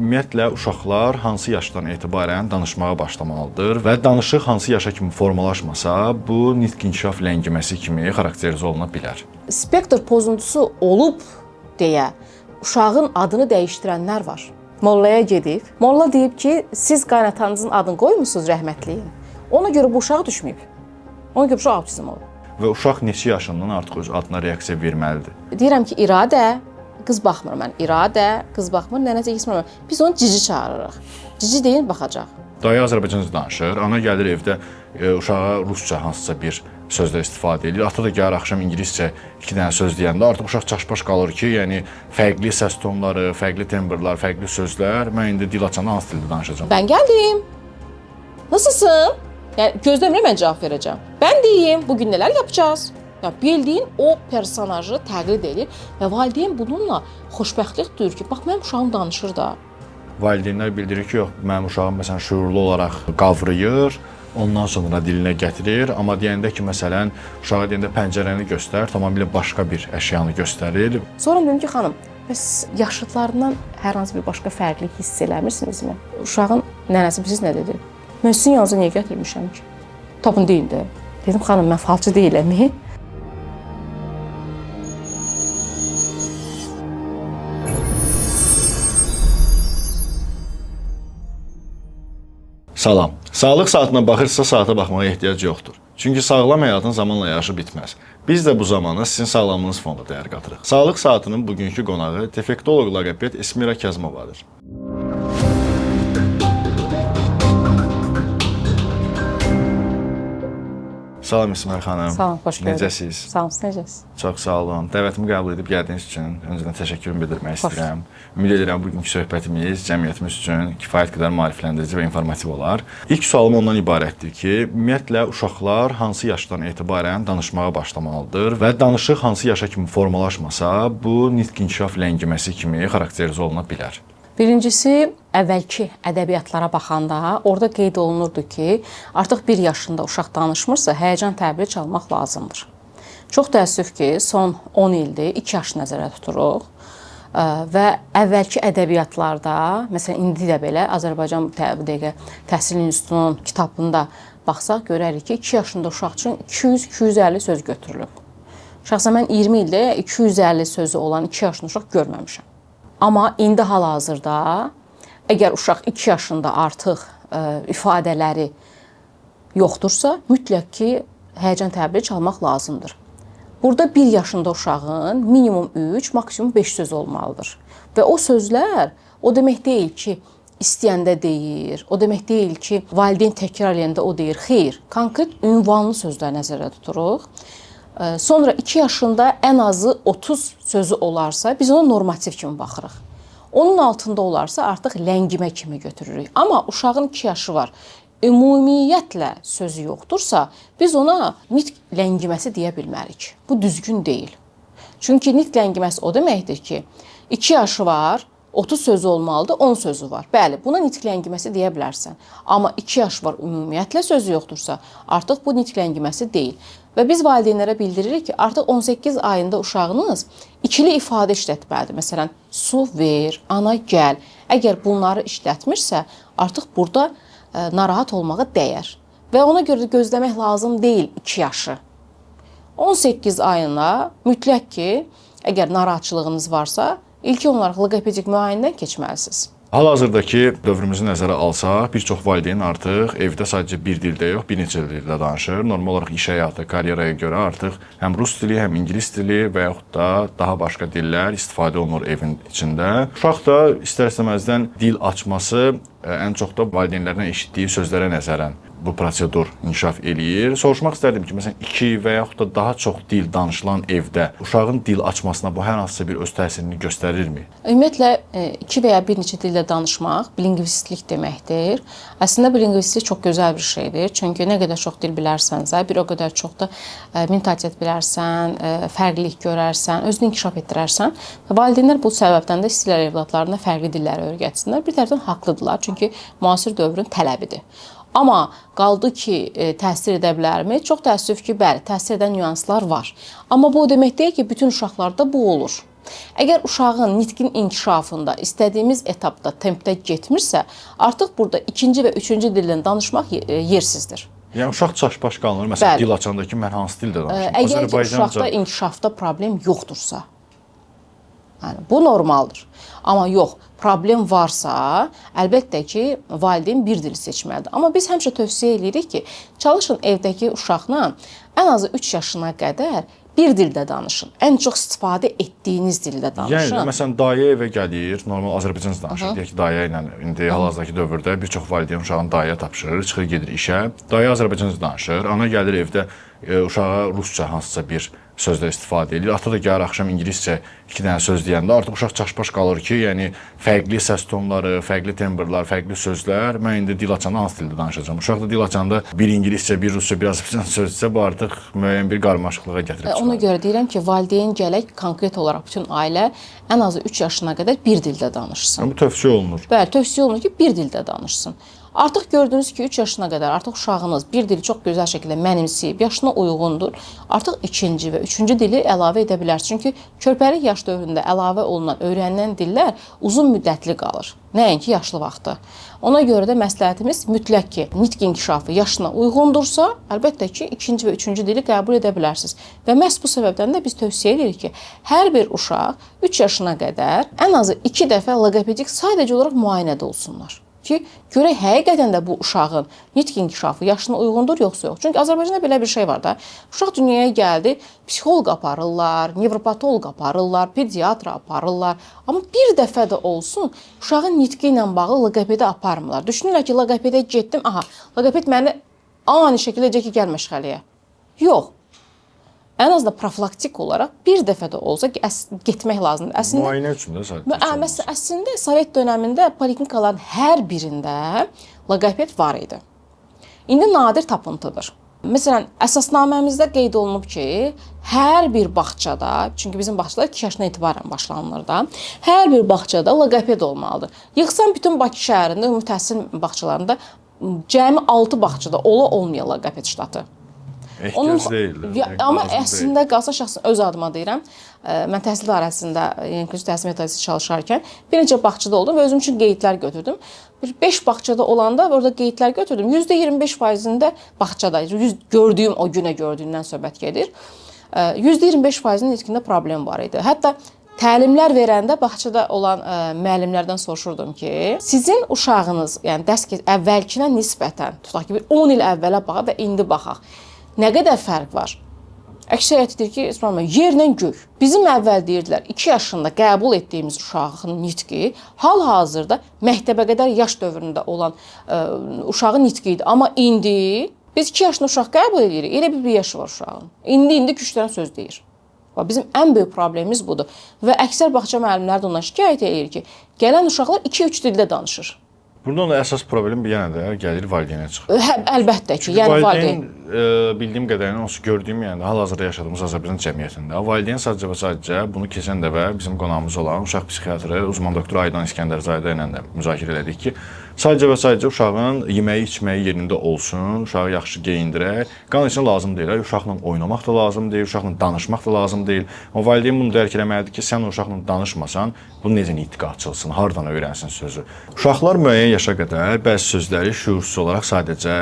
ümumiyyətlə uşaqlar hansı yaşdan etibarən danışmağa başlamalıdır və danışıq hansı yaşa kimi formalaşmasa, bu nitq inkişaf ləngiməsi kimi xarakterizə oluna bilər. Spektr pozuntusu olub deyə uşağın adını dəyişdirənlər var. Mollaya gedib, molla deyib ki, siz qaynatanızın adını qoymusunuz rəhmətliyin. Ona görə bu uşaq düşməyib. Ona görə uşaq autizm olub. Və uşaq neçə yaşından artıq öz adına reaksiya verməlidir? Deyirəm ki, İradə, qız baxmır mən. İradə, qız baxmır, nənəcə keçmir. Biz onu cici çağırırıq. Cici deyin, baxacaq. Dayı Azərbaycanca danışır, ana gəlir evdə uşağa rusca hansısa bir sözlər istifadə edir. Ata da gəlir axşam ingiliscə 2 dənə söz deyəndə artıq uşaq çaşbaş qalır ki, yəni fərqli səs tonları, fərqli tembrlər, fərqli sözlər. Mən indi dil açanda hansı dildə danışacağam? Ben geldim. Nasılsın? Yani gözlemle ben cevap vereceğim. Ben deyim, bugün neler yapacağız? Ya bildiğin o personajı təqlid edir və valideyn bununla xoşbəxtlik duyur ki, bax mənim uşağım danışır da. Valideynlər bildirir ki, yox, mənim uşağım məsələn şüurlu olaraq qavrayır, ondan sonra dilinə gətirir, amma deyəndə ki, məsələn, uşağa deyəndə pəncərəni göstər, tamamilə başqa bir əşyanı göstərir. Sonra dedim ki, xanım, bəs yaşıtlarından hər hansı bir başqa fərqli hiss eləmirsinizmi? Uşağın nənəsi bilirsiniz nə dedi? Mən sizin yanınıza niyə gətirmişəm ki? Tapın deyin də. Dedim, xanım, mən falçı deyiləm. Salam. Sağlıq saatına baxırsa saata baxmağa ehtiyac yoxdur. Çünki sağlam həyatın zamanla yaşı bitməz. Biz də bu zamanı sizin sağlamlığınız fonunda dəyər qatırıq. Sağlıq saatının bugünkü qonağı defektoloq loqoped Esmira Kəzmovadır. Salam Esmira xanım. Salam, xoş gördük. Necəsiz? Sağ olun, necəsiz? Çox sağ olun. Dəvətimi qəbul edib gəldiyiniz üçün öncədən təşəkkürümü bildirmək istəyirəm. Ümid edirəm bugünkü söhbətimiz cəmiyyətimiz üçün kifayət qədər maarifləndirici və informativ olar. İlk sualım ondan ibarətdir ki, ümumiyyətlə uşaqlar hansı yaşdan etibarən danışmağa başlamalıdır və danışıq hansı yaşa kimi formalaşmasa, bu nitq inkişaf ləngiməsi kimi xarakterizə oluna bilər. Birincisi, əvvəlki ədəbiyyatlara baxanda orada qeyd olunurdu ki, artıq 1 yaşında uşaq danışmırsa, həyəcan təbiri çalmaq lazımdır. Çox təəssüf ki, son 10 ildir 2 yaş nəzərdə tuturuq və əvvəlki ədəbiyyatlarda, məsələn, indi də belə Azərbaycan Təhsil İnstitutunun kitabında baxsaq, görərik ki, 2 yaşında uşaq üçün 200-250 söz götürülüb. Şəxsən mən 20 ildə 250 sözü olan 2 yaşında uşaq görməmişəm. Amma indi hal-hazırda əgər uşaq 2 yaşında artıq ifadələri yoxdursa, mütləq ki, həyəcan təbiri çalmaq lazımdır. Burada 1 yaşında uşağın minimum 3, maksimum 5 söz olmalıdır. Və o sözlər o demək deyil ki, istəyəndə deyir, o demək deyil ki, valideyn təkrar edəndə o deyir. Xeyr, konkret ünvanlı sözlər nəzərdə tuturuq. Sonra 2 yaşında ən azı 30 sözü olarsa, biz ona normativ kimi baxırıq. Onun altında olarsa artıq ləngimə kimi götürürük. Amma uşağın 2 yaşı var, ümumiyyətlə sözü yoxdursa, biz ona nitq ləngiməsi deyə bilmərik. Bu düzgün deyil. Çünki nitq ləngiməsi o deməkdir ki, 2 yaşı var, 30 sözü olmalıdır, 10 sözü var. Bəli, buna nitq ləngiməsi deyə bilərsən. Amma 2 yaş var, ümumiyyətlə sözü yoxdursa, artıq bu nitq ləngiməsi deyil. Və biz valideynlərə bildiririk ki, artıq 18 ayında uşağınız ikili ifadə işlətməlidir. Məsələn, su ver, ana gəl. Əgər bunları işlətmirsə, artıq burada narahat olmağa dəyər. Və ona görə gözləmək lazım deyil 2 yaşı. 18 ayına mütləq ki, əgər narahatçılığınız varsa, ilk olaraq loqopedik müayinədən keçməlisiniz. Hal-hazırdakı dövrümüzü nəzərə alsaq, bir çox valideyn artıq evdə sadəcə bir dildə yox, bir neçə dildə danışır. Normal olaraq iş həyatı, karyeraya görə artıq həm rus dili, həm ingilis dili və yaxud da daha başqa dillər istifadə olunur evin içində. Uşaq da istər-istəməzdən dil açması ən çox da valideynlərdən eşitdiyi sözlərə nəzərən bu prosedur inkişaf eləyir. Soruşmaq istərdim ki, məsələn, 2 və yaxud da daha çox dil danışılan evdə uşağın dil açmasına bu hər hansısa bir öz təsirini göstərirmi? Ümumiyyətlə, 2 və ya bir neçə dildə danışmaq bilingvistlik deməkdir. Əslində, bilingvistlik çox gözəl bir şeydir. Çünki nə qədər çox dil bilərsənsə, bir o qədər çox da mentalitet bilərsən, fərqlilik görərsən, özünü inkişaf etdirərsən. Valideynlər bu səbəbdən də istəyirlər evladlarına fərqli dilləri öyrətsinlər. Bir tərəfdən haqlıdırlar, çünki müasir dövrün tələbidir. Amma qaldı ki, təsir edə bilərmi? Çox təəssüf ki, bəli, təsir edən nüanslar var. Amma bu o demək deyil ki, bütün uşaqlarda bu olur. Əgər uşağın nitqin inkişafında istədiyimiz etapda, tempdə getmirsə, artıq burada ikinci və üçüncü dildən danışmaq yersizdir. Yəni uşaq çaşbaş qalır. Məsələn, Bəli. dil açanda ki, mən hansı dildə danışıram? Əgər ki, uşaqda inkişafda problem yoxdursa, yəni bu normaldır. Amma yox, problem varsa, əlbəttə ki, valideyn bir dili seçməlidir. Amma biz həmişə tövsiyə edirik ki, çalışın evdəki uşaqla ən azı 3 yaşına qədər bir dildə danışın. Ən çox istifadə etdiyiniz dildə danışın. Yəni məsələn dayı evə gəlir, normal Azərbaycanca danışır. Deyək ki, dayı ilə indi hal-hazırdakı dövrdə bir çox valideyn uşağın dayıya tapşırır, çıxır gedir işə. Dayı Azərbaycanca danışır. Ana gəlir evdə uşağa rusca hansısa bir sözlər istifadə edir. Ata da gəlir axşam ingiliscə 2 dənə söz deyəndə artıq uşaq çaşbaş qalır ki, yəni fərqli səs tonları, fərqli tembrlər, fərqli sözlər. Mən indi dil açanda hansı dildə danışacağam? Uşaq da dil açanda bir ingiliscə, bir rusca, bir azərbaycanca sözsə bu artıq müəyyən bir qarmaşıqlığa gətirib çıxarır. Ona görə deyirəm ki, valideyn gələk konkret olaraq bütün ailə ən azı 3 yaşına qədər bir dildə danışsın. Bu tövsiyə olunur. Bəli, tövsiyə olunur ki, bir dildə danışsın. Artıq gördünüz ki, 3 yaşına qədər artıq uşağınız bir dili çox gözəl şəkildə mənimsəyib, yaşına uyğundur. Artıq ikinci və üçüncü dili əlavə edə bilərsiniz. Çünki körpəlik yaş dövründə əlavə olunan, öyrənilən dillər uzun müddətli qalır. Nəinki yaşlı vaxtı. Ona görə də məsləhətimiz mütləq ki, nitq inkişafı yaşına uyğundursa, əlbəttə ki, ikinci və üçüncü dili qəbul edə bilərsiniz. Və məhz bu səbəbdən də biz tövsiyə edirik ki, hər bir uşaq 3 yaşına qədər ən azı 2 dəfə loqopedik sadəcə olaraq müayinədə olsunlar. Ki, görək həqiqətən də bu uşağın nitq inkişafı yaşına uyğundur, yoxsa yox. Çünki Azərbaycanda belə bir şey var da, uşaq dünyaya gəldi, psixoloq aparırlar, nevropatoloq aparırlar, pediatr aparırlar. Amma bir dəfə də olsun, uşağın nitqi ilə bağlı loqopedi aparmırlar. Düşünürlər ki, loqopedə getdim, aha, loqoped məni ani şəkildə deyəcək ki, gəl məşğələyə. Yox. Ən azından profilaktik olaraq bir dəfə də olsa getmək lazımdır. Əslində müayinə üçün də sadəcə. Əslində Sovet dövründə poliklinikaların hər birində loqoped var idi. İndi nadir tapıntıdır. Məsələn, əsasnaməmizdə qeyd olunub ki, hər bir bağçada, çünki bizim bağçalar 2 yaşına etibarən başlanılır da, hər bir bağçada loqoped olmalıdır. Yığsan bütün Bakı şəhərində ümumi təhsil bağçalarında cəmi 6 bağçada olmaya loqoped ştatı. Ehtiyac deyil. Amma əslində qalsa şəxsən öz adıma deyirəm, mən təhsil dairəsində, yəni inkluziv təhsil metodikası çalışarkən bir neçə bağçada oldum və özüm üçün qeydlər götürdüm. Bir 5 bağçada olanda orada qeydlər götürdüm. %25%-ində bağçada, gördüyüm o günə gördüyümdən söhbət gedir. %25%-nin nitqində problem var idi. Hətta təlimlər verəndə bağçada olan müəllimlərdən soruşurdum ki, sizin uşağınız, yəni dərs əvvəlkinə nisbətən, tutaq ki, bir 10 il əvvələ baxaq və indi baxaq. Nə qədər fərq var? Əksəriyyət deyir ki, yerlə göy. Bizim əvvəl deyirdilər, 2 yaşında qəbul etdiyimiz uşağın nitqi hal-hazırda məktəbə qədər yaş dövründə olan uşağın nitqi idi. Amma indi biz 2 yaşında uşaq qəbul edirik, elə bir yaşı var uşağın. İndi 2-3 dənə söz deyir. Bizim ən böyük problemimiz budur. Və əksər bağça müəllimləri də ondan şikayət edir ki, gələn uşaqlar 2-3 dildə danışır. Buradan da əsas problem yenə də gəlir valideynə çıxır. Əlbəttə ki, yəni valideyn bildiyim qədərilə onsuz gördüyüm, yəni hal-hazırda yaşadığımız Azərbaycan cəmiyyətində valideyn sadəcə və sadəcə bunu keçən dəfə bizim qonağımız olan uşaq psixiatrı uzman doktor Aydan İskəndərzadə ilə də müzakirə elədik ki, sadəcə və sadəcə uşağın yeməyi, içməyi yerində olsun, uşağı yaxşı geyindirək. Qan üçün lazım deyil. Uşaqla oynamaq da lazım deyil, uşaqla danışmaq da lazım deyil. Amma valideyn bunu dərk eləməlidir ki, sən o uşaqla danışmasan, bu necə nitqi açılsın, hardan öyrənsin sözü. Uşaqlar müəyyən yaşa qədər bəzi sözləri şüursuz olaraq sadəcə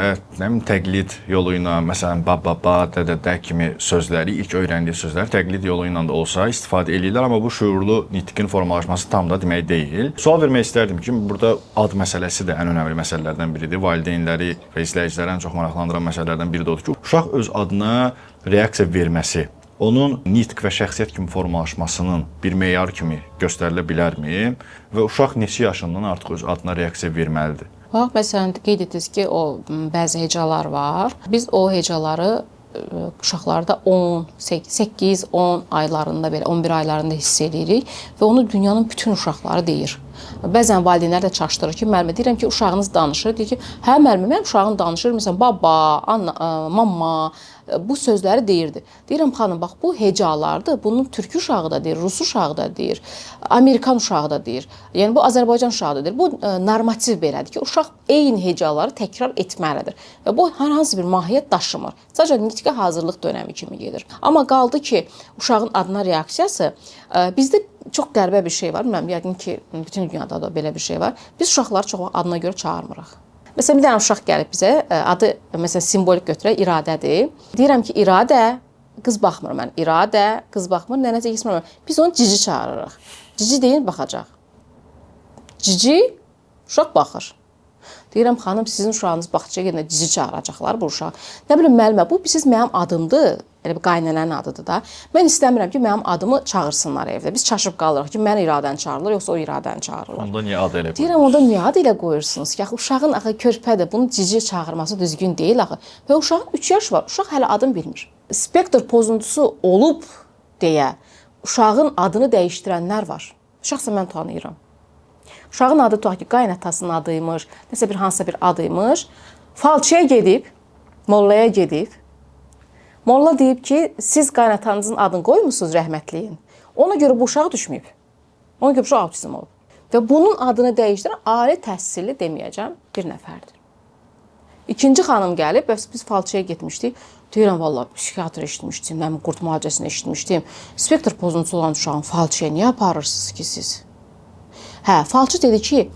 təqlid yolu ilə, məsələn, baba, dədə kimi sözləri, ilk öyrəndiyi sözləri təqlid yolu ilə də olsa istifadə edirlər, amma bu şüurlu nitqin formalaşması tam da demək deyil. Sual vermək istərdim ki, burada ad məsələsi də ən önəmli məsələlərdən biridir. Valideynləri və izləyiciləri ən çox maraqlandıran məsələlərdən biri də odur ki, uşaq öz adına reaksiya verməsi, onun nitq və şəxsiyyət kimi formalaşmasının bir meyar kimi göstərilə bilərmi və uşaq neçə yaşından artıq öz adına reaksiya verməlidir? Bax, məsələn, qeyd etdiniz ki, o bəzi hecalar var. Biz o hecaları uşaqlarda 8-10 aylarında, belə 11 aylarında hiss edirik və onu dünyanın bütün uşaqları deyir. Bəzən valideynlər də çaşdırır ki, müəllimə deyirəm ki, uşağınız danışır. Deyir ki, hə müəllimə, mənim uşağım danışır. Məsələn, baba, anna, mama bu sözləri deyirdi. Deyirəm, xanım, bax bu hecalardır. Bunun türk uşağı da deyir, rus uşağı da deyir, Amerikan uşağı da deyir. Yəni bu Azərbaycan uşağı da deyir. Bu normativ belədir ki, uşaq eyni hecaları təkrar etməlidir. Və bu hər hansı bir mahiyyət daşımır. Sadəcə nitqə hazırlıq dönəmi kimi gedir. Amma qaldı ki, uşağın adına reaksiyası bizdə çox qəribə bir şey var. Bilmirəm, yəqin ki, bütün dünyada da belə bir şey var. Biz uşaqları çox adına görə çağırmırıq. Məsələn, bir dənə uşaq gəlib bizə, adı məsələn simvolik götürək, İradədir. Deyirəm ki, İradə, qız baxmır mən. İradə, qız baxmır, nənəcə keçmir. Biz onu Cici çağırırıq. Cici deyil, baxacaq. Cici, uşaq baxır. Deyirəm, xanım, sizin uşağınız bağçaya gedəndə Cici çağıracaqlar bu uşaq. Nə bilim, müəllimə, bu siz mənim adımdır. Elə bir qaynanənin adıdır da. Mən istəmirəm ki, mənim adımı çağırsınlar evdə. Biz çaşıb qalırıq ki, mən İradəni çağırırlar, yoxsa o İradəni çağırırlar. Onda niyə ad elə qoyursunuz? Deyirəm, onda niyə ad elə qoyursunuz ki? Axı uşağın axı körpədir, bunun Cici çağırması düzgün deyil axı. Və uşağın 3 yaş var, uşaq hələ adını bilmir. Spektr pozuntusu olub deyə uşağın adını dəyişdirənlər var. Şəxsən mən tanıyıram. Uşağın adı tutaq ki, qaynətasının adıymış, nəsə bir hansısa bir adıymış. Falçıya gedib, mollaya gedib. Molla deyib ki, siz qaynatanızın adını qoymusunuz rəhmətliyin. Ona görə bu uşaq düşməyib. Ona görə bu uşaq autizm olub. Və bunun adını dəyişdirən ali təhsilli deməyəcəm bir nəfərdir. İkinci xanım gəlib, biz falçıya getmişdik. Deyirəm, vallahi psixiatr eşitmişdim, mən qurt müalicəsini eşitmişdim. Spektr pozuntusu olan uşağın falçıya niyə aparırsınız ki siz? Hə, falçı dedi ki,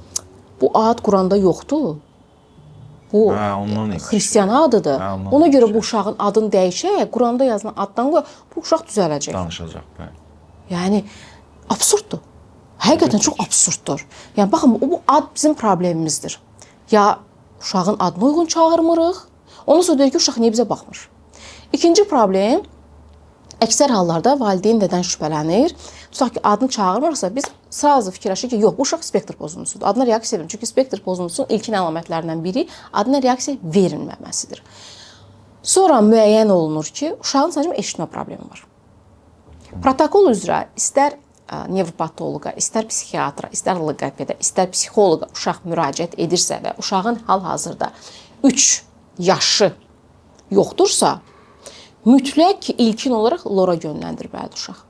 bu ad Quranda yoxdur. Bu xristian adıdır. Ona görə bu uşağın adını dəyişək, Quranda yazılan addan qoy, bu uşaq düzələcək. Danışacaq. Yəni absurddur. Həqiqətən çox absurddur. Yəni baxın, bu ad bizim problemimizdir. Ya uşağın adına uyğun çağırmırıq, ondan sonra deyir ki, uşaq niyə bizə baxmır? İkinci problem, əksər hallarda valideyn nədən şübhələnir? Tutaq ki, adını çağırmırsa, biz sırası fikirləşirik ki, yox, bu uşaq spektr pozuntusudur. Adına reaksiya verin. Çünki spektr pozuntusunun ilkin əlamətlərindən biri adına reaksiya verilməməsidir. Sonra müəyyən olunur ki, uşağın sadəcə eşitmə problemi var. Protokol üzrə istər nevropatoloqa, istər psixiatra, istər loqopedə, istər psixoloqa uşaq müraciət edirsə və uşağın hal-hazırda 3 yaşı yoxdursa, mütləq ki, ilkin olaraq lora yönləndirməlidir uşaq.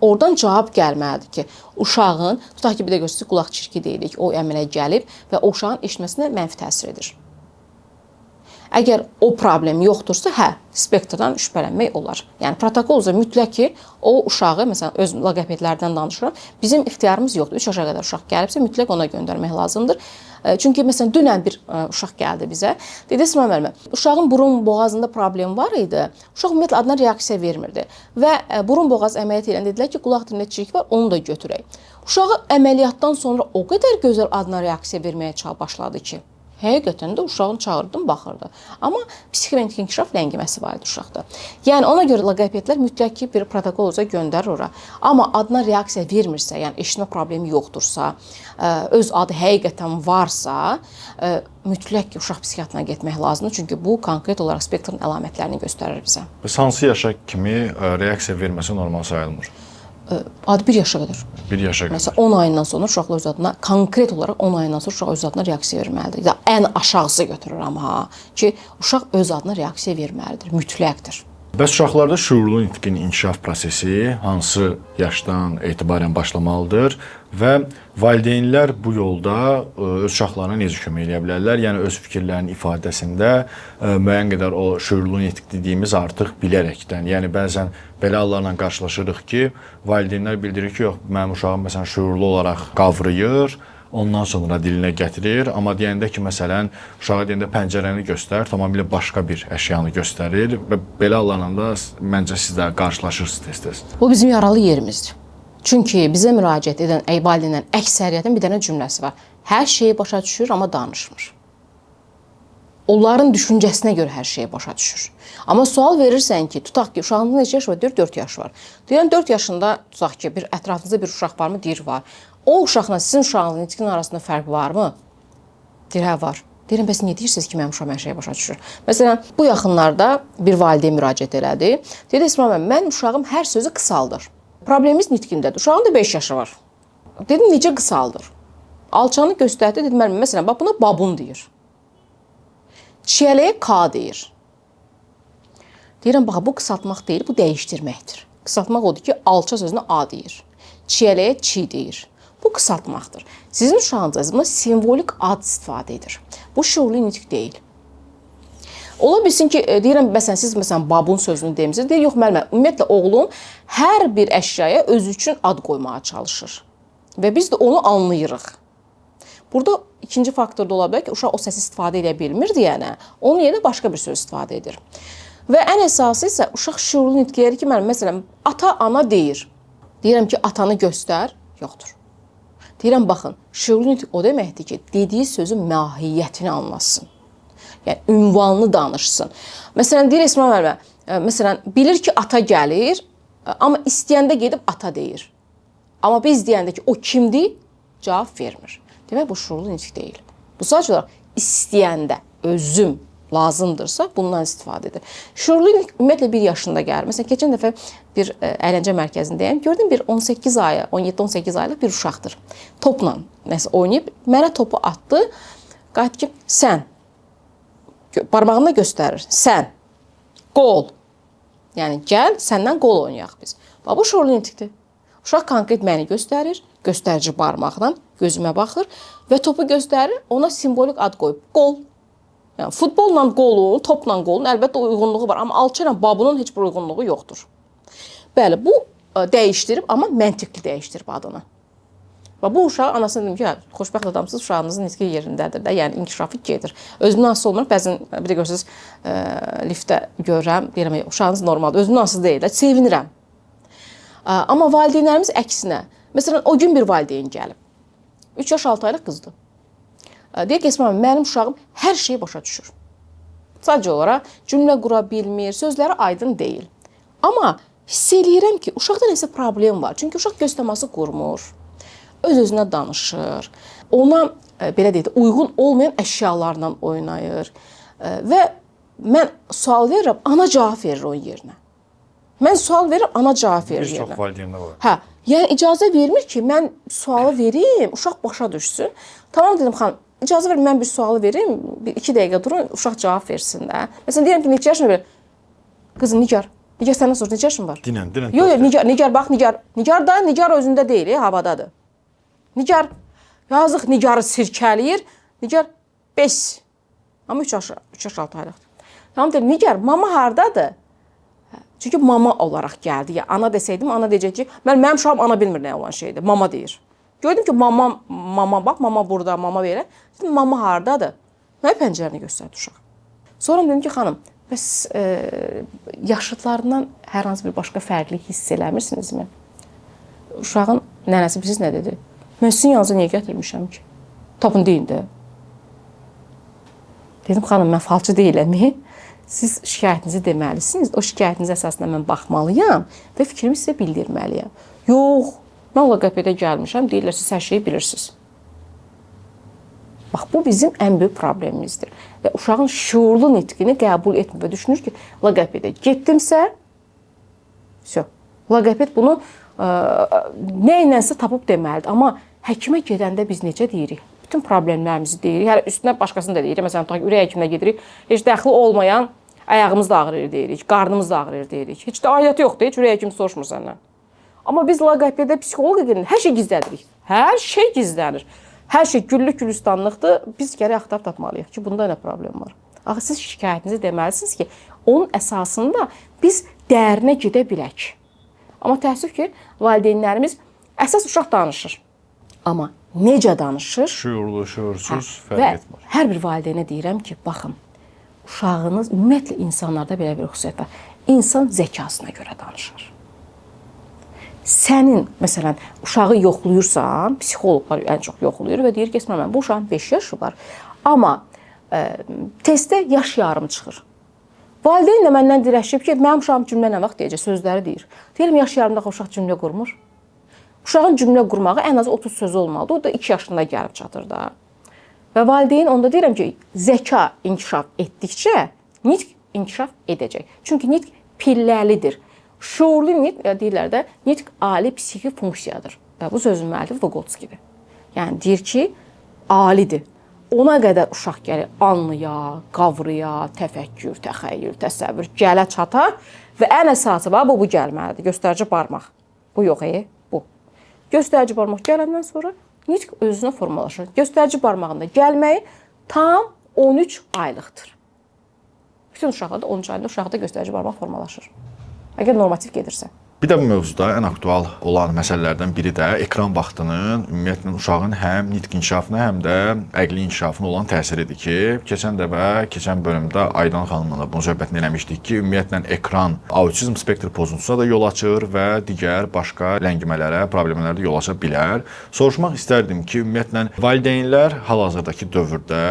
Oradan cavab gəlməlidir ki, uşağın, tutaq ki, bir də göstərsək, qulaq çirki deyilik, o əmələ gəlib və o uşağın eşitməsinə mənfi təsir edir. Əgər o problem yoxdursa, hə, spektrdən şübhələnmək olar. Yəni, protokol üzrə mütləq ki, o uşağı, məsələn, öz loqopedlərdən danışıram, bizim ixtiyarımız yoxdur. 3 yaşa qədər uşaq gəlibsə, mütləq ona göndərmək lazımdır. Çünki, məsələn, dünən bir uşaq gəldi bizə. Dedi, Əsma müəllimə, uşağın burun boğazında problem var idi. Uşaq ümumiyyətlə adına reaksiya vermirdi. Və burun boğaz əməliyyat edən dedilər ki, qulaq dilində çirk var, onu da götürək. Uşağı əməliyyatdan sonra o qədər gözəl adına reaksiya verməyə başladı ki, həqiqətən də uşağın çağırdım, baxırdı. Amma psixomotorik inkişaf ləngiməsi var idi uşaqda. Yəni ona görə loqopedlər mütləq ki, bir protokol olsa göndərir ora. Amma adına reaksiya vermirsə, yəni eşitmə problemi yoxdursa, öz adı həqiqətən varsa, mütləq ki, uşaq psixiatrına getmək lazımdır. Çünki bu konkret olaraq spektrın əlamətlərini göstərir bizə. Bəs hansı yaşa kimi reaksiya verməsi normal sayılmır? Adı 1 yaşa qədər. 1 yaşa qədər. Məsələn, 10 ayından sonra uşaqlar öz adına, konkret olaraq 10 ayından sonra uşaq öz adına reaksiya verməlidir. Ya, ən aşağısı götürürəm ha, ki, uşaq öz adına reaksiya verməlidir, mütləqdir. Bəs uşaqlarda şuurlu nitqin inkişaf prosesi hansı yaşdan etibarən başlamalıdır və valideynlər bu yolda öz uşaqlarına necə kömək edə bilərlər? Yəni, öz fikirlərinin ifadəsində müəyyən qədər o şuurlu nitq dediyimiz artıq bilərəkdən. Yəni, bəzən belə hallarla qarşılaşırıq ki, valideynlər bildirir ki, yox, mənim uşağım məsələn şuurlu olaraq qavrayır, ondan sonra dilinə gətirir. Amma deyəndə ki, məsələn, uşağa deyəndə pəncərəni göstər, tamamilə başqa bir əşyanı göstərir və belə hallarla da məncə siz də qarşılaşırsınız tez-tez. Bu bizim yaralı yerimizdir. Çünki bizə müraciət edən valideynlərin əksəriyyətin bir dənə cümləsi var. Hər şeyi başa düşür, amma danışmır. Onların düşüncəsinə görə hər şeyi başa düşür. Amma sual verirsən ki, tutaq ki, uşağınızda neçə yaş var? Deyir, 4 yaş var. Deyirəm, 4 yaşında tutaq ki, bir ətrafınızda bir uşaq varmı? Deyir, var. O uşaqla sizin uşağınızın nitqinin arasında fərq varmı? Deyir, hə, var. Deyirəm, bəs niyə deyirsiniz ki, mənim uşağım hər şeyi başa düşür? Məsələn, bu yaxınlarda bir valideyn müraciət elədi. Dedi, Əsma müəllimə, mənim uşağım hər sözü qısaldır. Problemimiz nitqindədir. Uşağın da 5 yaşı var. Dedim, necə qısaldır? Alçanı göstərdi, dedim, müəllimə, məsələn, bax buna babun deyir. Çiyələyə K deyir. Deyirəm, bax, bu qısaltmaq deyil, bu dəyişdirməkdir. Qısaltmaq odur ki, alça sözünə A deyir. Çiyələyə Ç deyir. Bu qısaltmaqdır. Sizin uşağınız buna simvolik ad istifadə edir. Bu şuurlu nitq deyil. Ola bilsin ki, deyirəm, məsələn, siz babun sözünü demişsiniz. Deyir, yox, müəllimə, ümumiyyətlə oğlum hər bir əşyaya özü üçün ad qoymağa çalışır. Və biz də onu anlayırıq. Burada ikinci faktor da ola bilər ki, uşaq o səsi istifadə edə bilmir deyənə, onun yerinə başqa bir söz istifadə edir. Və ən əsası isə uşaq şüurlu nitq edir ki, məsələn, ata, ana deyir. Deyirəm ki, atanı göstər, yoxdur. Deyirəm, baxın, şüurlu nitq o deməkdir ki, dediyi sözün mahiyyətini anlasın. Yəni, ünvanını danışsın. Məsələn, deyir İsmail müəllimə, məsələn, bilir ki, ata gəlir, amma istəyəndə gedib ata deyir. Amma biz deyəndə ki, o kimdir, cavab vermir. Demək, bu şüurlu nitq deyil. Bu sadəcə olaraq istəyəndə, özüm lazımdırsa bundan istifadə edir. Şüurlu nitq ümumiyyətlə 1 yaşında gəlir. Məsələn, keçən dəfə bir əyləncə mərkəzindəyəm. Gördüm, bir 18 aya, 17-18 aylıq bir uşaqdır. Topla nəsə oynayıb, mənə topu atdı. Qayıtdı ki, sən. Barmağını göstərir. Sən. Qol. Yəni, gəl, səndən qol oynayaq biz. Bu şüurlu nitqdir. Uşaq konkret məni göstərir, göstərici barmaqla gözümə baxır və topu göstərir, ona simvolik ad qoyub. Qol. Yəni, futbolla qolun, topla qolun əlbəttə uyğunluğu var, amma alçı ilə babunun heç bir uyğunluğu yoxdur. Bəli, bu dəyişdirib, amma məntiqli dəyişdirib adını. Və bu uşaq anasına dedim ki, xoşbəxt adamsınız, uşağınızın nitqi yerindədir də, yəni inkişafı gedir. Özümdən asılı olmur, bəzən bir də görürsünüz, liftdə görürəm, deyirəm, uşağınız normaldır, özümdən asılı deyil, sevinirəm. Amma valideynlərimiz əksinə, məsələn, o gün bir valideyn gəlib, 3 yaş 6 aylıq qızdır. Deyək ki, mənim uşağım hər şeyi başa düşür. Sadəcə olaraq cümlə qura bilmir, sözləri aydın deyil. Amma hiss eləyirəm ki, uşaqda nəsə problem var. Çünki uşaq göz təması qurmur, öz-özünə danışır, ona belə deyək, uyğun olmayan əşyalarla oynayır və mən sual verirəm, ana cavab verir onun yerinə. Mən sual verirəm, ana cavab verir yerinə. Bir çox valideynlər var. Hə, yəni icazə vermir ki, mən sualı verim, uşaq başa düşsün. Tamam dedim, xanım, icazə verin, mən bir sualı verim, 2 dəqiqə durun, uşaq cavab versin də. Məsələn, deyirəm ki, neçə yaşında belə, qızım, Nigar, səndən sonra neçə yaşın var? Dinən. Yox, Nigar, bax, Nigar da, Nigar özündə deyil, havadadır. Nigar, yazıq Nigarı sirkələyir, Nigar 5, amma 3 yaş 6 aylıqdır. Tamam deyirəm, Nigar, mama hardadır? Çünki mama olaraq gəldi. Ya ana desəydim, ana deyəcək ki, mənim uşağım ana bilmir nə olan şeydir. Mama deyir. Gördüm ki, mama bax, mama burada, mama belə. Dedim, mama hardadır? Mənə pəncərəni göstərdi uşaq. Sonra dedim ki, xanım, bəs yaşıdlarından hər hansı bir başqa fərqli hiss eləmirsinizmi? Uşağın nənəsi bilirsiniz nə dedi? Mən sizin yanınıza niyə gətirmişəm ki? Tapın deyin də. Dedim, xanım, mən falçı deyiləm. Siz şikayətinizi deməlisiniz. O şikayətiniz əsasında mən baxmalıyam və fikrimi sizə bildirməliyəm. Yox, mən loqopedə gəlmişəm, deyirlər, siz hər şeyi bilirsiniz. Bax, bu bizim ən böyük problemimizdir. Və uşağın şüurlu nitqini qəbul etmir və düşünür ki, loqopedə getdimsə, loqoped bunu nə ilənsə tapıb deməlidir. Amma həkimə gedəndə biz necə deyirik? Bütün problemlərimizi deyirik. Hələ üstünə başqasını da deyirik. Məsələn, ürək həkiminə gedirik. Heç dəxli olmayan ayağımız da ağrıyır deyirik, qarnımız da ağrıyır deyirik. Heç də ailəti yoxdur, heç ürək həkimi soruşmur səndən. Amma biz loqopedə, psixoloqa gedəndə hər şey gizlədirik. Hər şey gizlənir. Hər şey güllük gülistanlıqdır. Biz gərək axtarıb tapmalıyıq ki, bunda nə problem var. Axı siz şikayətinizi deməlisiniz ki, onun əsasında biz dərinə gedə bilək. Amma təəssüf ki, valideynlərimiz əsas uşaq danışır. Amma necə danışır? Şüurlu, şüursuz fərq etmir. Və hər bir valideynə deyirəm ki, baxın, uşağınız, ümumiyyətlə insanlarda belə bir xüsusiyyət var. İnsan zəkasına görə danışır. Sənin, məsələn, uşağı yoxluyursan, psixoloqlar ən çox yoxluyur və deyir ki, bu uşağın 5 yaşı var. Amma testdə yaş yarım çıxır. Valideyn də məndən dirəşib ki, mənim uşağım cümlə nə vaxt deyəcək, sözləri deyir. Deyirəm, yaş yarımda uşaq cümlə qurmur. Uşağın cümlə qurmağı ən az 30 sözü olmalıdır. O da 2 yaşında gəlib çatır da. Və valideyn onda deyirəm ki, zəka inkişaf etdikcə nitq inkişaf edəcək. Çünki nitq pilləlidir. Şuurlu nitq, deyirlər də, nitq ali psixi funksiyadır. Və bu sözün müəllifi Vygotsky'dir. Yəni deyir ki, alidir. Ona qədər uşaq gəlir anlıya, qavrıya, təfəkkür, təxəyyül, təsəvvür gələ çata və ən əsası var, bu gəlməlidir. Göstərici barmaq. Bu yox, bu. Göstərici barmaq gələndən sonra nitq özünə formalaşır. Göstərici barmağında gəlməyi tam 13 aylıqdır. Bütün uşaqlarda 10-cu ayda uşaqda göstərici barmaq formalaşır. Əgər normativ gedirsə. Bir də bu mövzuda ən aktual olan məsələlərdən biri də ekran vaxtının ümumiyyətlə uşağın həm nitq inkişafına, həm də əqli inkişafına olan təsiridir ki, keçən bölümdə Aydan xanımla da bunun söhbətini eləmişdik ki, ümumiyyətlə ekran autizm spektr pozuntusuna da yol açır və digər başqa ləngimələrə, problemlərə də yol aça bilər. Soruşmaq istərdim ki, ümumiyyətlə valideynlər hal-hazırdakı dövrdə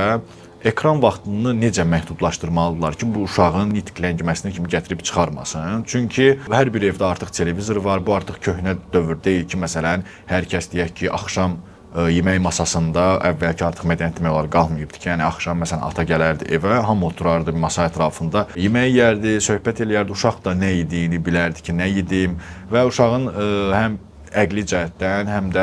ekran vaxtını necə məhdudlaşdırmalıdırlar ki, bu uşağın nitq ləngiməsinə kimi gətirib çıxarmasın? Çünki hər bir evdə artıq televizor var, bu artıq köhnə dövr deyil ki, məsələn, hər kəs deyək ki, axşam yemək masasında əvvəlki artıq mədəniyyət demək olar qalmayıbdı ki, yəni axşam məsələn ata gələrdi evə, hamı oturardı bir masa ətrafında, yemək yerdi, söhbət eləyərdi, uşaq da nə yediyini bilərdi ki, nə yedim və uşağın həm əqli cəhətdən, həm də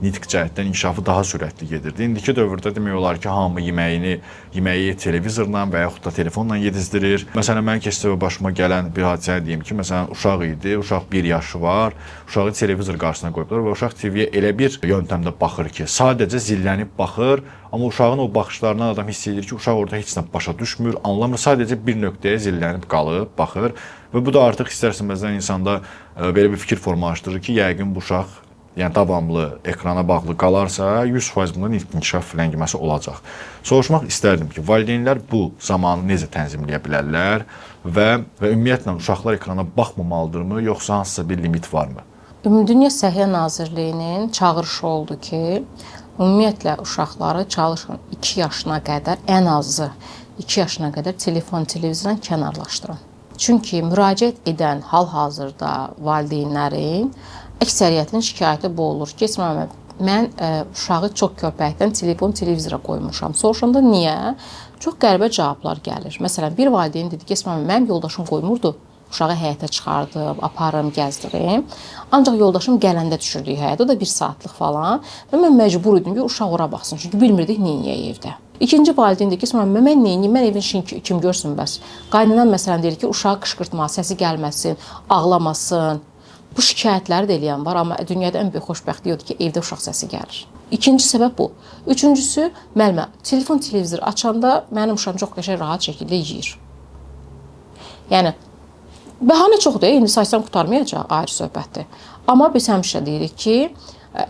nitq cəhətdən inkişafı daha sürətli gedirdi. İndiki dövrdə demək olar ki, hamı yeməyi televizorla və yaxud da telefonla yedizdirir. Məsələn, mən keçsə başıma gələn bir hadisəni deyim ki, məsələn, uşaq idi, uşaq 1 yaşı var, uşağı televizor qarşısına qoyublar və uşaq TV-yə elə bir yöntəmdə baxır ki, sadəcə zillənib baxır, amma uşağın o baxışlarından adam hiss edir ki, uşaq orada heç nə başa düşmür, anlamır, sadəcə bir nöqtəyə zillənib qalıb, baxır və bu da artıq istər-istəməzdən insanda belə bir fikir formalaşdırır ki, yəqin bu uşaq yəni davamlı ekrana bağlı qalarsa 100% bunda nitq inkişaf ləngiməsi olacaq. Soruşmaq istərdim ki, valideynlər bu zamanı necə tənzimləyə bilərlər və ümumiyyətlə uşaqlar ekrana baxmamalıdırmı, yoxsa hansısa bir limit varmı? Ümumdünya Səhiyyə Nazirliyinin çağırışı oldu ki, ümumiyyətlə uşaqları çalışın 2 yaşına qədər, ən azı 2 yaşına qədər telefon, televizordan kənarlaşdırın. Çünki müraciət edən hal-hazırda valideynlərin əksəriyyətinin şikayəti bu olur ki, mən uşağı çox körpəkdən telefon, televizora qoymuşam. Soruşanda niyə? Çox qəribə cavablar gəlir. Məsələn, bir valideyn dedi ki, mənim yoldaşım qoymurdu. Uşağı həyətə çıxardım, aparım, gəzdirim. Ancaq yoldaşım gələndə düşürdük həyətə, o da 1 saatlıq falan. Və mən məcbur idim ki, uşaq ora baxsın. Çünki bilmirdik neyniyək evdə. İkinci valideyn deyir ki, mən neyniyim, mən evin işini kim görsün bəs. Qaynanam məsələn deyir ki, uşağı qışqırtma, səsi gəlməsin, ağlamasın. Bu şikayətləri də eləyən var, amma dünyada ən böyük xoşbəxtlik odur ki, evdə uşaq səsi gəlir. İkinci səbəb bu. Üçüncüsü, müəllimə, telefon, televizor açanda mənim uşağım çox qəşəng, rahat şəkildə yeyir. Yəni, bəhanə çoxdur, indi saysam qurtarmayacaq, ayrı söhbətdir. Amma biz həmişə deyirik ki,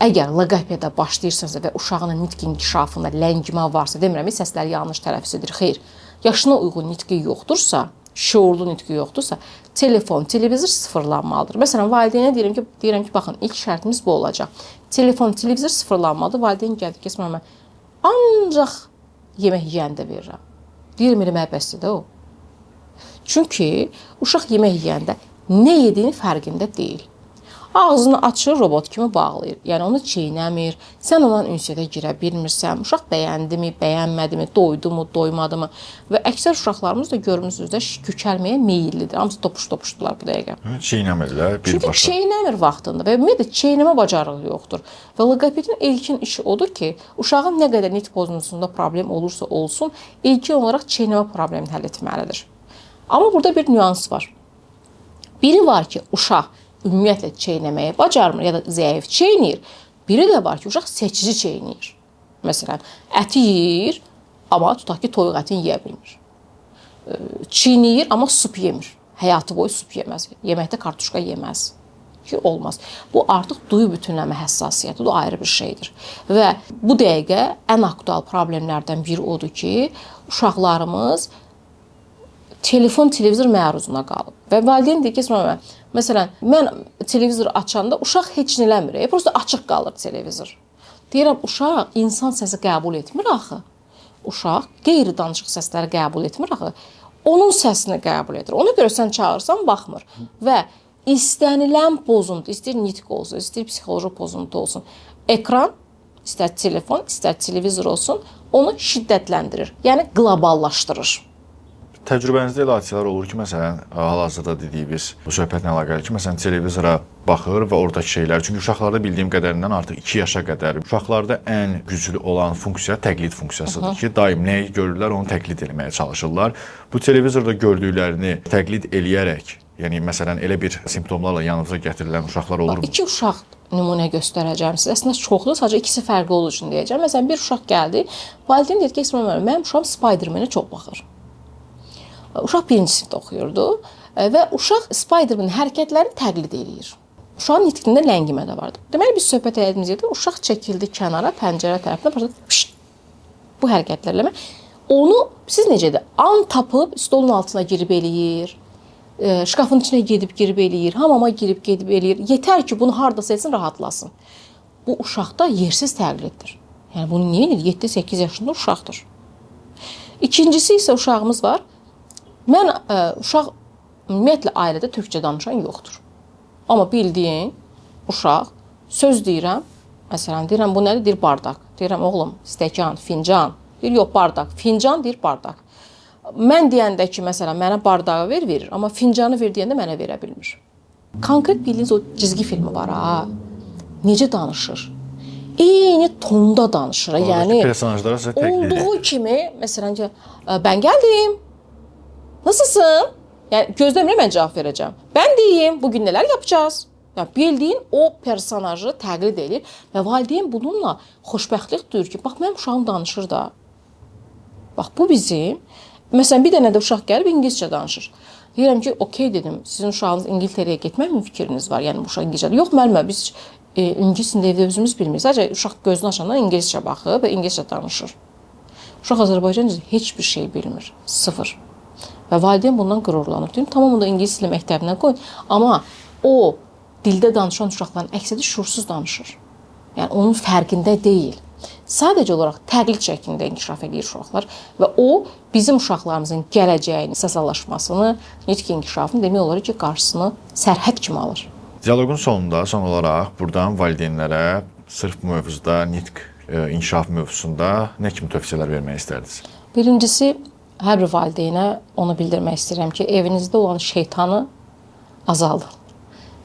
əgər loqopediyada başlayırsansa və uşağının nitq inkişafında ləngimə varsa, demirəm, səsləri yanlış tələffüz edir, xeyr, yaşına uyğun nitqi yoxdursa, şuurlu nitqi yoxdursa, telefon, televizor sıfırlanmalıdır. Məsələn, valideynə deyirəm ki, baxın, ilk şərtimiz bu olacaq. Telefon, televizor sıfırlanmalıdır. Valideyn gəldi ki, mən ancaq yemək yeyəndə verirəm. Deyirəm, elə məbəsdir də o. Çünki uşaq yemək yeyəndə nə yediyini fərqində deyil. Ağzını açır, robot kimi bağlayır. Yəni onu çeynəmir. Sən ondan ünsiyyətə girə bilmirsən. Uşaq bəyəndimi, bəyənmədimi, doydumu, doymadımı və əksər uşaqlarımız da görmüsünüz də kökəlməyə meyillidir. Hamısı topuş-topuşdular bu dəqiqə. Çeynəmirlər birbaşa. Çünki çeynəmir vaxtında və ümumiyyətlə çeynəmə bacarığı yoxdur. Və loqopedin ilkin işi odur ki, uşağın nə qədər nitq pozuntusunda problem olursa olsun, ilkin olaraq çeynəmə problemini həll etməlidir. Amma burada bir nüans var. Biri var ki, uşaq ümumiyyətlə çeynəməyə bacarmır ya da zəif çeynəyir. Biri də var ki, uşaq seçici çeynəyir. Məsələn, əti yeyir, amma tutaq ki, toyuq ətini yeyə bilmir. Çiynəyir, amma sup yemir. Həyatı boyu sup yeməz. Yeməkdə kartuşka yeməz. Ki, olmaz. Bu artıq duyu bütünləmə həssasiyyətidir, o ayrı bir şeydir. Və bu dəqiqə ən aktual problemlərdən biri odur ki, uşaqlarımız telefon, televizor məruzuna qalıb. Və valideyn deyir ki, məsələn, mən televizor açanda uşaq heç nə eləmir. Prosta açıq qalır televizor. Deyirəm, uşaq insan səsi qəbul etmir axı. Uşaq qeyri-danışıq səsləri qəbul etmir axı. Onun səsini qəbul edir. Ona görə sən çağırsan, baxmır. Və istənilən pozuntu, istər nitq olsun, istər psixoloji pozuntu olsun, ekran, istər telefon, istər televizor olsun, onu şiddətləndirir. Yəni, qloballaşdırır. Təcrübənizdə elə hadisələr olur ki, məsələn, hal-hazırda dediyimiz bu söhbətlə əlaqəli ki, məsələn, televizora baxır və oradakı şeylər, çünki uşaqlarda bildiyim qədərindən artıq 2 yaşa qədər uşaqlarda ən güclü olan funksiya təqlid funksiyasıdır ki, daim nəyi görürlər, onu təqlid etməyə çalışırlar. Bu televizorda gördüklərini təqlid eləyərək, yəni məsələn, elə bir simptomlarla yanınıza gətirilən uşaqlar olurmu? 2 uşaq nümunə göstərəcəm sizə. Əslində çoxdur, sadəcə ikisi fərqli olduğu üçün deyəcəm. Məsələn, bir uşaq gəldi, valideyn dedi ki, mənim uşağım Spider-Man-ə çox baxır. Uşaq 1-ci sinifdə oxuyurdu və uşaq Spider-Man'in hərəkətlərini təqlid eləyir. Uşağın nitqində ləngimə də vardı. Deməli biz söhbət etdiyimiz yerdə uşaq çəkildi kənara, pəncərə tərəfinə, başladı bu hərəkətlər eləmə. Onu siz necədir? An tapıb stolun altına girib eləyir. Şkafın içinə girib eləyir, hamama girib eləyir. Yetər ki, bunu hardasa etsin, rahatlasın. Bu uşaqda yersiz təqliddir. Yəni bunu niyə edir? 7-8 yaşında uşaqdır. İkincisi isə uşağımız var. Mən uşaq ümumiyyətlə ailədə türkcə danışan yoxdur. Amma bildiyin uşaq söz deyirəm. Məsələn, deyirəm bu nədir? Deyir bardaq. Deyirəm oğlum, stəkan, fincan. Deyir yox bardaq. Fincan deyir bardaq. Mən deyəndə ki, məsələn, mənə bardağı verir, amma fincanı ver deyəndə mənə verə bilmir. Konkret bildiyiniz o cizgi filmi var ha. Necə danışır? Eyni tonda danışır. Yəni personajlar sizə təqlid edir. olduğu kimi, məsələn ki, ben gəldim. Nasılsın? Yəni gözləmirəm mən cavab verəcəm. Ben deyim, bugün neler yapacağız? Yəni bildiyin o personajı təqlid edir və valideyn bununla xoşbəxtlik duyur ki, bax mənim uşağım danışır da. Bax bu bizim. Məsələn bir dənə də uşaq gəlib ingiliscə danışır. Deyirəm ki, okey dedim. Sizin uşağınız İngiltərəyə getmək mi fikriniz var? Yəni bu uşaq ingiliscə. Yox müəllimə, biz ingilis dilində evdə özümüz bilmirik. Sadəcə uşaq gözünü açandan ingiliscə baxır və ingiliscə danışır. Uşaq Azərbaycan dilində heç bir şey bilmir. Sıfır. Və valideyn bundan qürurlanır. Deyim, tamam onu da ingilis dili məktəbinə qoy. Amma o dildə danışan uşaqların əksəriyyəti şuursuz danışır. Yəni onun fərqində deyil. Sadəcə olaraq təqlid şəklində inkişaf edir uşaqlar və o bizim uşaqlarımızın gələcəyini, səsallaşmasını, nitq inkişafını demək olar ki, qarşısını sərhəd kimi alır. Dialoqun sonunda son olaraq buradan valideynlərə sırf bu mövzuda, nitq inkişaf mövzusunda nə kimi tövsiyələr vermək istərdiniz? Birincisi, hər bir valideynə onu bildirmək istəyirəm ki, evinizdə olan şeytanı azaldın.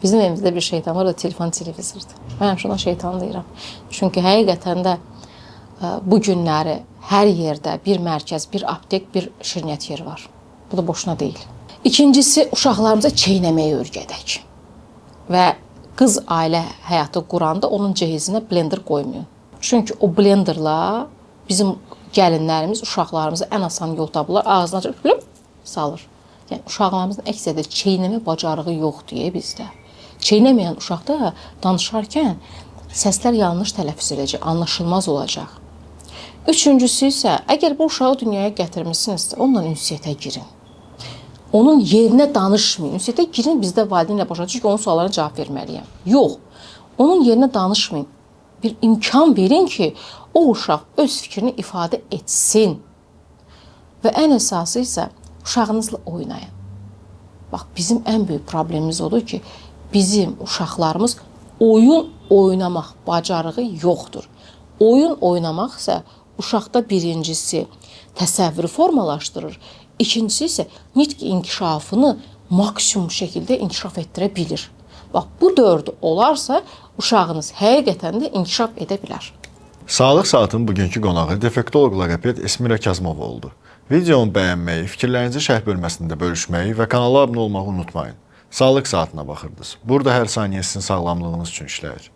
Bizim evimizdə bir şeytan var, o telefon televizordur. Mən həmişə ona şeytan deyirəm. Çünki həqiqətən də bu günləri hər yerdə bir mərkəz, bir aptek, bir şirniyyat yeri var. Bu da boşuna deyil. İkincisi, uşaqlarımıza çeynəməyi öyrədək. Və qız ailə həyatı quranda onun cehizinə blender qoymayın. Çünki o blenderla bizim gəlinlərimiz uşaqlarımızı ən asan yol tapırlar, ağzına açıb salır. Yəni uşaqlarımızın əksəriyyətdə çeynəmə bacarığı yoxdur bizdə. Çeynəməyən uşaqda danışarkən səslər yanlış tələffüz edəcək, anlaşılmaz olacaq. Üçüncüsü isə, əgər bu uşağı dünyaya gətirmişsinizsə, onunla ünsiyyətə girin. Onun yerinə danışmayın. Ünsiyyətə girin, bizdə valideynlə başa düşür ki, onun suallarına cavab verməliyəm. Yox, onun yerinə danışmayın. Bir imkan verin ki, o uşaq öz fikrini ifadə etsin. Və ən əsası isə uşağınızla oynayın. Bax, bizim ən böyük problemimiz odur ki, bizim uşaqlarımız oyun oynamaq bacarığı yoxdur. Oyun oynamaq isə uşaqda birincisi təsəvvürü formalaşdırır, ikincisi isə nitq inkişafını maksimum şəkildə inkişaf etdirə bilir. Bax, bu dördü olarsa uşağınız həqiqətən də inkişaf edə bilər. Sağlıq Saatın bugünkü qonağı defektoloq loqoped Esmira Kazımova oldu. Videonu bəyənməyi, fikirlərinizi şərh bölməsində bölüşməyi və kanala abunə olmağı unutmayın. Sağlıq Saatına baxırdınız. Burada hər saniyə sizin sağlamlığınız üçün işləyir.